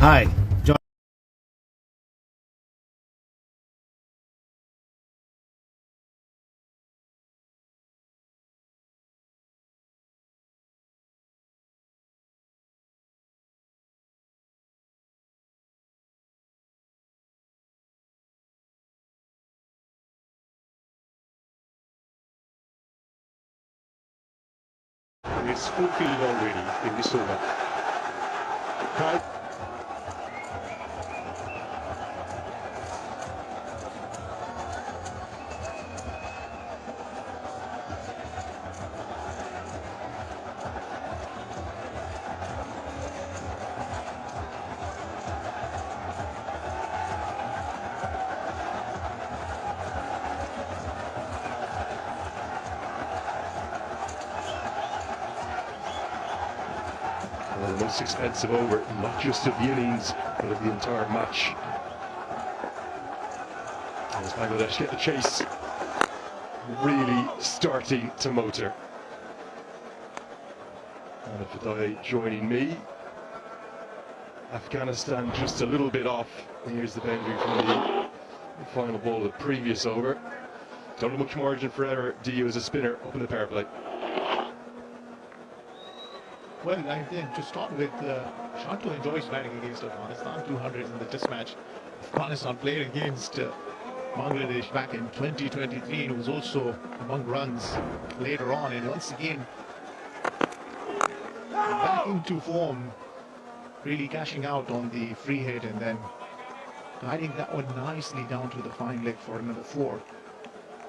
Hi, John. It's fulfilled already in this over. Right. Well, the most expensive over, not just of the innings, but of the entire match. As Bangladesh get the chase, really starting to motor. And Fadai joining me. Afghanistan just a little bit off. Here's the boundary from the final ball of the previous over. Don't have much margin for error, do you, as a spinner up in the power play? Well, I think to start with, Shanto enjoys batting against Afghanistan. 200 in the test match. Afghanistan played against Bangladesh back in 2023 and was also among runs later on. And once again, back into form, really cashing out on the free hit and then guiding that one nicely down to the fine leg for another 4.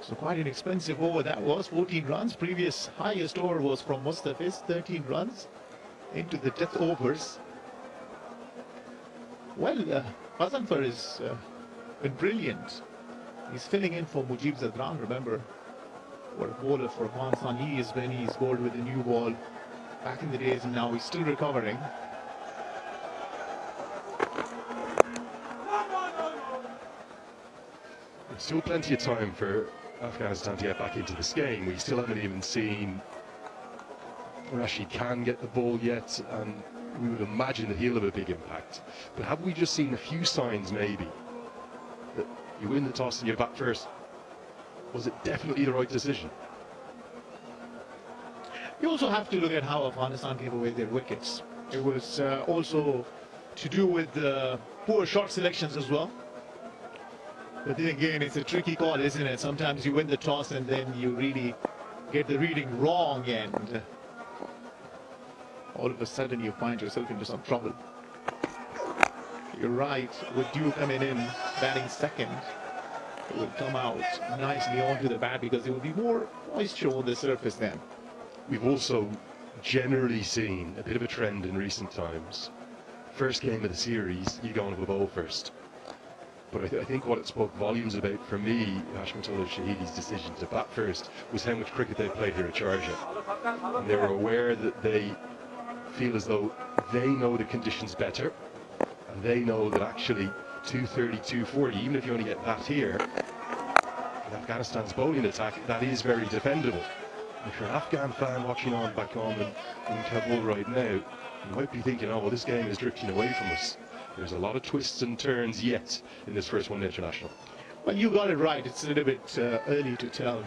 So quite an expensive over that was. 14 runs. Previous highest over was from Mustafiz, 13 runs into the death overs. Well, Fazanfar has been brilliant. He's filling in for Mujib Zadran. Remember, what a bowler for Afghanistan he has been. He's bowled with a new ball back in the days, and now he's still recovering. There's still plenty of time for Afghanistan to get back into this game. We still haven't even seen Rashid Khan get the ball yet, and we would imagine that he'll have a big impact. But have we just seen a few signs maybe that you win the toss and you bat first? Was it definitely the right decision? You also have to look at how Afghanistan gave away their wickets. It was also to do with poor shot selections as well. But then again, it's a tricky call, isn't it? Sometimes you win the toss and then you really get the reading wrong, and all of a sudden you find yourself into some trouble. You're right, with Dew coming in, batting second, it will come out nicely onto the bat because there will be more moisture on the surface then. We've also generally seen a bit of a trend in recent times. First game of the series, you go on with a bowl first. But I think what it spoke volumes about for me, Hashmatullah Shahidi's decision to bat first, was how much cricket they played here at Sharjah. And they were aware that they feel as though they know the conditions better, and they know that actually 230, 240, even if you only get that here, in Afghanistan's bowling attack, that is very defendable. If you're an Afghan fan watching on back home in Kabul right now, you might be thinking, oh, well, this game is drifting away from us. There's a lot of twists and turns yet in this first one international. Well, you got it right. It's a little bit early to tell.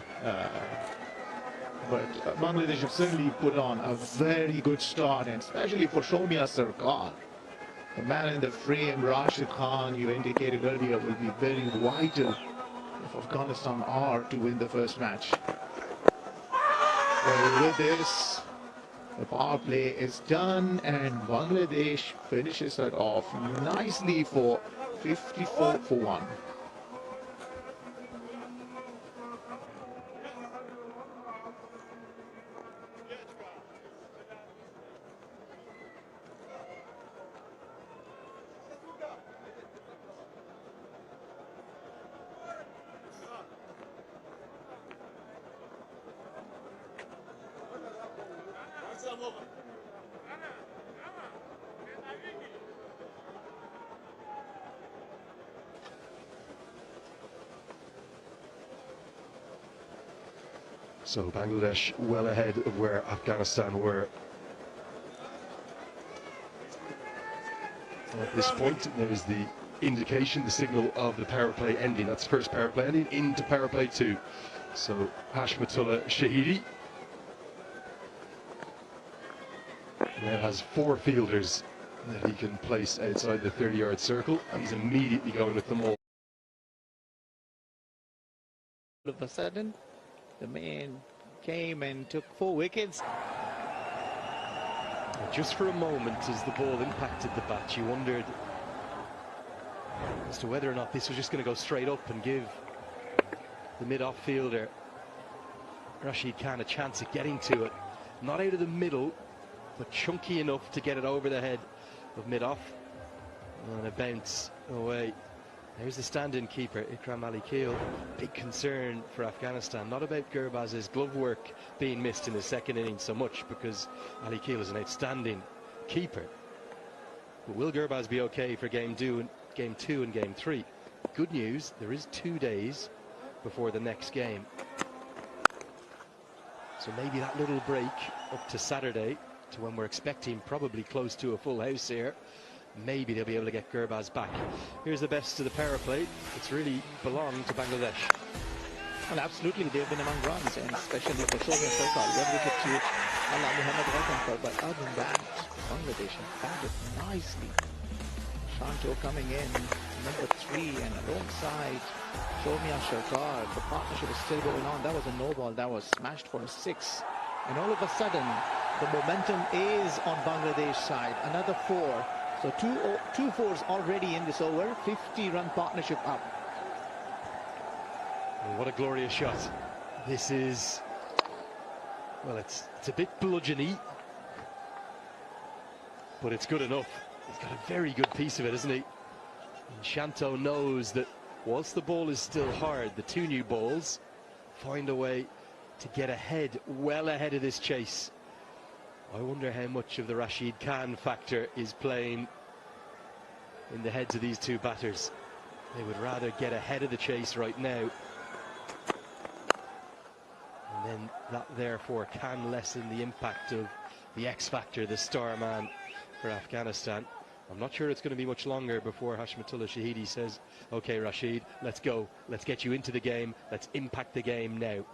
But Bangladesh have certainly put on a very good start, and especially for Shomia Sarkar. The man in the frame, Rashid Khan, you indicated earlier, will be very vital if Afghanistan are to win the first match. Well, with this, the power play is done, and Bangladesh finishes it off nicely for 54 for 1. So Bangladesh well ahead of where Afghanistan were. At this point, there is the indication, the signal of the power play ending. That's first power play ending into power play 2. So Hashmatullah Shahidi now has 4 fielders that he can place outside the 30-yard circle, and he's immediately going with them all. All of a sudden, the man came and took 4 wickets. Just for a moment, as the ball impacted the bat, you wondered as to whether or not this was just going to go straight up and give the mid-off fielder Rashid Khan a chance at getting to it. Not out of the middle, but chunky enough to get it over the head of mid-off. And a bounce away. There's the stand-in keeper, Ikram Ali Keel. Big concern for Afghanistan. Not about Gurbaz's glove work being missed in the second innings so much, because Ali Keel is an outstanding keeper. But will Gurbaz be okay for game 2 and game 3? Good news, there is 2 days before the next game. So maybe that little break up to Saturday, to when we're expecting probably close to a full house here, maybe they'll be able to get Gurbaz back. Here's the best of the power play. It's really belonged to Bangladesh. Well, absolutely, they've been among runs, and especially for Soumya Sarkar, 1 wicket to Allah Muhammad Wakankar. But other than that, Bangladesh have batted nicely. Shanto coming in, number 3, and alongside Soumya Sarkar. The partnership is still going on. That was a no ball that was smashed for a 6. And all of a sudden, the momentum is on Bangladesh side. Another 4. So two fours already in this over. 50-run partnership up. Well, what a glorious shot. This is, well, it's a bit bludgeony, but it's good enough. He's got a very good piece of it, isn't he? And Shanto knows that whilst the ball is still hard, the 2 new balls find a way to get ahead, well ahead of this chase. I wonder how much of the Rashid Khan factor is playing in the heads of these 2 batters. They would rather get ahead of the chase right now, and then that therefore can lessen the impact of the X factor, the star man for Afghanistan. I'm not sure it's going to be much longer before Hashmatullah Shahidi says, okay Rashid, let's go, let's get you into the game, let's impact the game now.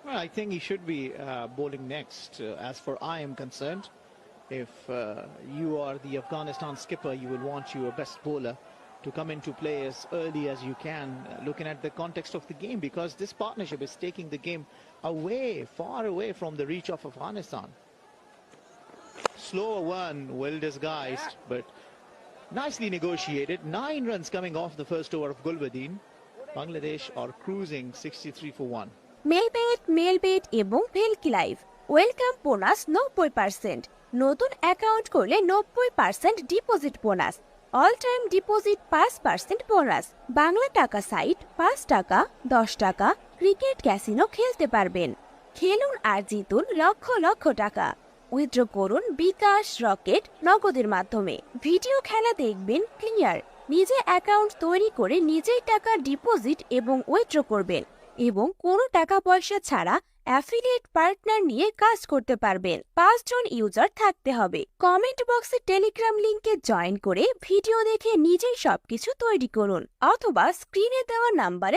Well, I think he should be bowling next. As far I am concerned, if you are the Afghanistan skipper, you will want your best bowler to come into play as early as you can, looking at the context of the game, because this partnership is taking the game away, far away from the reach of Afghanistan. Slower one, well disguised, but nicely negotiated. 9 runs coming off the first over of Gulbadin. Bangladesh are cruising 63 for 1. Melbet এবং ভেলকি live welcome bonus 90%। নতুন account করলে 90% deposit bonus, all time deposit 5% bonus, Bangla টাকা site 5 টাকা 10 টাকা cricket casino খেলতে পারবেন। খেলুন আর জিতুন লক্ষ লক্ষ টাকা। উইথড্র করুন বিকাশ, রকেট, নগদের মাধ্যমে। ভিডিও খেলা দেখবেন ক্লিয়ার। নিজে অ্যাকাউন্ট তৈরি করে নিজেই টাকা ডিপোজিট এবং উইথড্র করবেন, এবং কোনো টাকা পয়সা ছাড়া অ্যাফিলিয়েট পার্টনার নিয়ে কাজ করতে পারবেন। 5 জন ইউজার থাকতে হবে। কমেন্ট বক্সে টেলিগ্রাম লিংকে জয়েন করে ভিডিও দেখে নিজেই সবকিছু তৈরি করুন, অথবা স্ক্রিনে দেওয়া নাম্বারে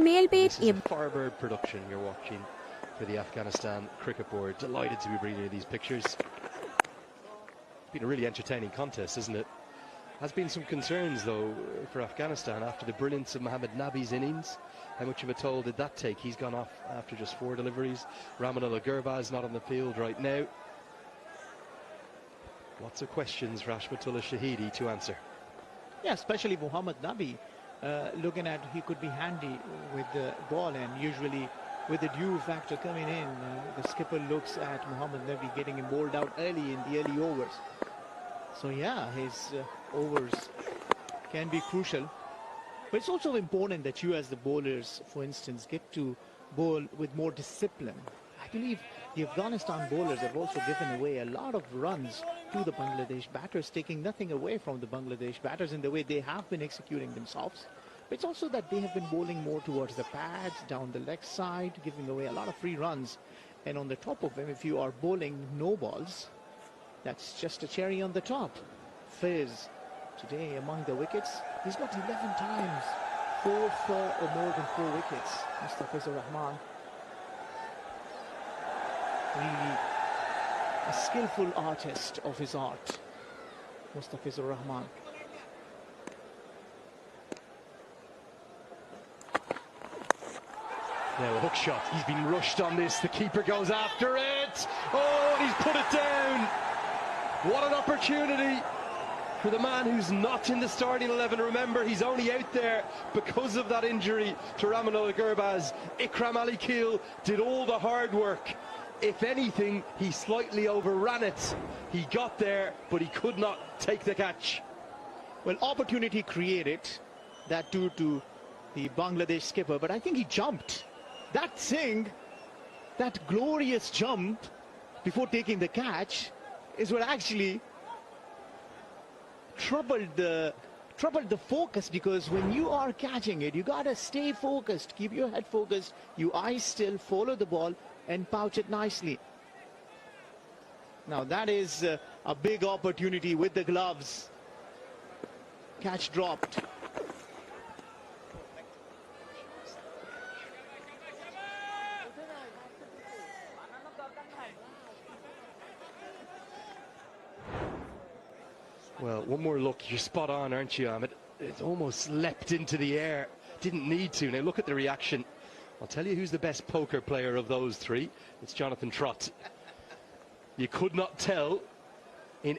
মেলবেট এবং Firebird production you're watching for the Afghanistan Cricket Board. Delighted to be bringing you these pictures. It's been a really entertaining contest, isn't it? Has been some concerns though for Afghanistan after the brilliance of Mohammad Nabi's innings. How much of a toll did that take? He's gone off after just 4 deliveries. Ramanullah Gurbaz not on the field right now. Lots of questions for Hashmatullah Shahidi to answer. Yeah, especially Mohammad Nabi, looking at he could be handy with the ball, and usually with the due factor coming in, the skipper looks at Mohammad Nabi getting him bowled out early in the early overs. So yeah, his overs can be crucial. But it's also important that you as the bowlers, for instance, get to bowl with more discipline. I believe the Afghanistan bowlers have also given away a lot of runs to the Bangladesh batters, taking nothing away from the Bangladesh batters in the way they have been executing themselves. But it's also that they have been bowling more towards the pads, down the leg side, giving away a lot of free runs. And on the top of them, if you are bowling no balls, that's just a cherry on the top. fizz today among the wickets. He's got 11 times 4 for or more than 4 wickets. Mustafizur Rahman, really a skillful artist of his art. Mustafizur Rahman. Now a hook shot. He's been rushed on this. The keeper goes after it. Oh, and he's put it down. What an opportunity for the man who's not in the starting 11. Remember, he's only out there because of that injury to Ramanullah Gurbaz. Ikram Ali Keel did all the hard work. If anything, he slightly overran it. He got there, but he could not take the catch. Well, opportunity created, that too to the Bangladesh skipper, but I think he jumped. That Singh, that glorious jump before taking the catch is what actually troubled the focus, because when you are catching it, you gotta stay focused, keep your head focused, you eyes still, follow the ball and pouch it nicely. Now that is a big opportunity with the gloves. Catch dropped. Well, one more look. You're spot on, aren't you, Ahmed? It almost leapt into the air. Didn't need to. Now look at the reaction. I'll tell you who's the best poker player of those three. It's Jonathan Trott. You could not tell in